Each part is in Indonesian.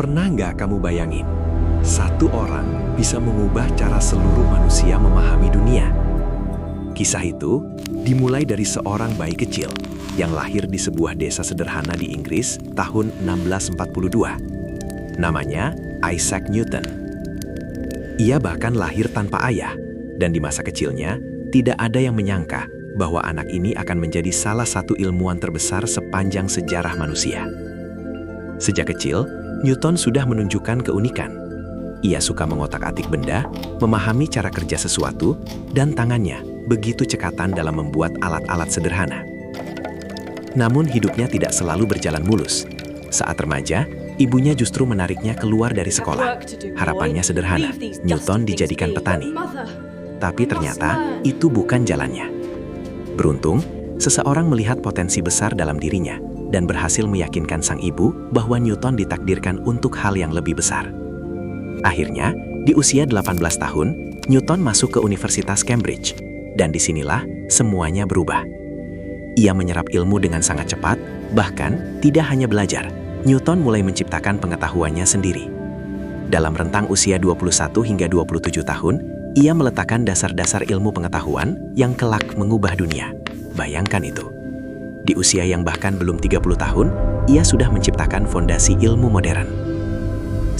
Pernah nggak kamu bayangin, satu orang bisa mengubah cara seluruh manusia memahami dunia? Kisah itu dimulai dari seorang bayi kecil yang lahir di sebuah desa sederhana di Inggris tahun 1642. Namanya Isaac Newton. Ia bahkan lahir tanpa ayah, dan di masa kecilnya tidak ada yang menyangka bahwa anak ini akan menjadi salah satu ilmuwan terbesar sepanjang sejarah manusia. Sejak kecil, Newton sudah menunjukkan keunikan. Ia suka mengotak-atik benda, memahami cara kerja sesuatu, dan tangannya begitu cekatan dalam membuat alat-alat sederhana. Namun hidupnya tidak selalu berjalan mulus. Saat remaja, ibunya justru menariknya keluar dari sekolah. Harapannya sederhana, Newton dijadikan petani. Tapi ternyata itu bukan jalannya. Beruntung, seseorang melihat potensi besar dalam dirinya dan berhasil meyakinkan sang ibu bahwa Newton ditakdirkan untuk hal yang lebih besar. Akhirnya, di usia 18 tahun, Newton masuk ke Universitas Cambridge, dan disinilah semuanya berubah. Ia menyerap ilmu dengan sangat cepat, bahkan tidak hanya belajar, Newton mulai menciptakan pengetahuannya sendiri. Dalam rentang usia 21 hingga 27 tahun, ia meletakkan dasar-dasar ilmu pengetahuan yang kelak mengubah dunia. Bayangkan itu. Di usia yang bahkan belum 30 tahun, ia sudah menciptakan fondasi ilmu modern.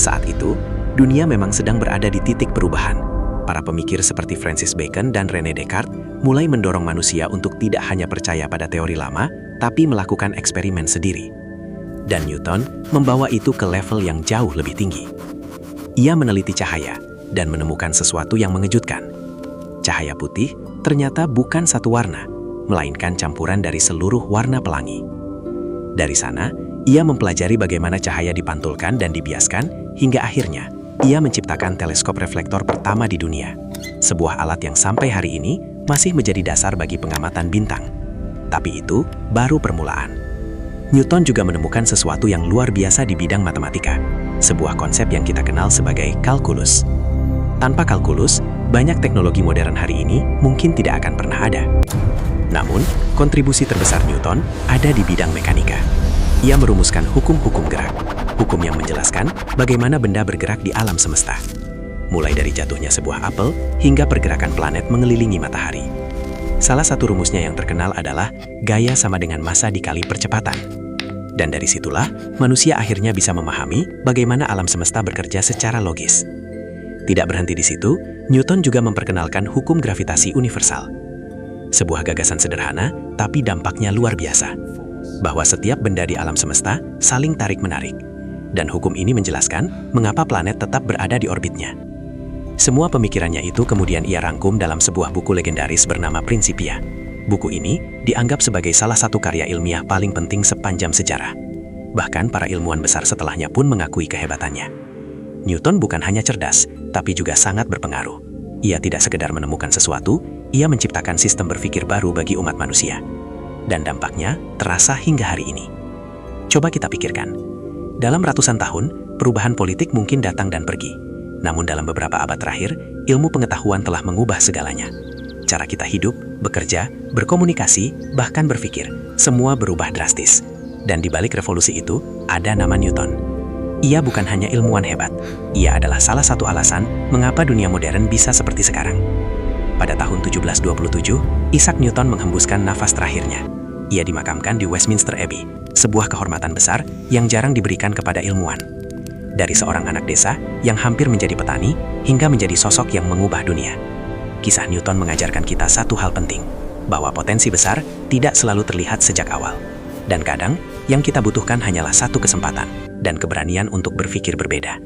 Saat itu, dunia memang sedang berada di titik perubahan. Para pemikir seperti Francis Bacon dan René Descartes mulai mendorong manusia untuk tidak hanya percaya pada teori lama, tapi melakukan eksperimen sendiri. Dan Newton membawa itu ke level yang jauh lebih tinggi. Ia meneliti cahaya dan menemukan sesuatu yang mengejutkan. Cahaya putih ternyata bukan satu warna, melainkan campuran dari seluruh warna pelangi. Dari sana, ia mempelajari bagaimana cahaya dipantulkan dan dibiaskan, hingga akhirnya ia menciptakan teleskop reflektor pertama di dunia. Sebuah alat yang sampai hari ini masih menjadi dasar bagi pengamatan bintang. Tapi itu baru permulaan. Newton juga menemukan sesuatu yang luar biasa di bidang matematika, sebuah konsep yang kita kenal sebagai kalkulus. Tanpa kalkulus, banyak teknologi modern hari ini mungkin tidak akan pernah ada. Namun, kontribusi terbesar Newton ada di bidang mekanika. Ia merumuskan hukum-hukum gerak, hukum yang menjelaskan bagaimana benda bergerak di alam semesta. Mulai dari jatuhnya sebuah apel hingga pergerakan planet mengelilingi matahari. Salah satu rumusnya yang terkenal adalah gaya sama dengan massa dikali percepatan. Dan dari situlah, manusia akhirnya bisa memahami bagaimana alam semesta bekerja secara logis. Tidak berhenti di situ, Newton juga memperkenalkan hukum gravitasi universal. Sebuah gagasan sederhana, tapi dampaknya luar biasa. Bahwa setiap benda di alam semesta saling tarik-menarik. Dan hukum ini menjelaskan mengapa planet tetap berada di orbitnya. Semua pemikirannya itu kemudian ia rangkum dalam sebuah buku legendaris bernama Principia. Buku ini dianggap sebagai salah satu karya ilmiah paling penting sepanjang sejarah. Bahkan para ilmuwan besar setelahnya pun mengakui kehebatannya. Newton bukan hanya cerdas, tapi juga sangat berpengaruh. Ia tidak sekedar menemukan sesuatu, ia menciptakan sistem berpikir baru bagi umat manusia. Dan dampaknya terasa hingga hari ini. Coba kita pikirkan. Dalam ratusan tahun, perubahan politik mungkin datang dan pergi. Namun dalam beberapa abad terakhir, ilmu pengetahuan telah mengubah segalanya. Cara kita hidup, bekerja, berkomunikasi, bahkan berpikir, semua berubah drastis. Dan di balik revolusi itu, ada nama Newton. Ia bukan hanya ilmuwan hebat, ia adalah salah satu alasan mengapa dunia modern bisa seperti sekarang. Pada tahun 1727, Isaac Newton menghembuskan nafas terakhirnya. Ia dimakamkan di Westminster Abbey, sebuah kehormatan besar yang jarang diberikan kepada ilmuwan. Dari seorang anak desa yang hampir menjadi petani, hingga menjadi sosok yang mengubah dunia. Kisah Newton mengajarkan kita satu hal penting, bahwa potensi besar tidak selalu terlihat sejak awal. Dan kadang, yang kita butuhkan hanyalah satu kesempatan dan keberanian untuk berpikir berbeda.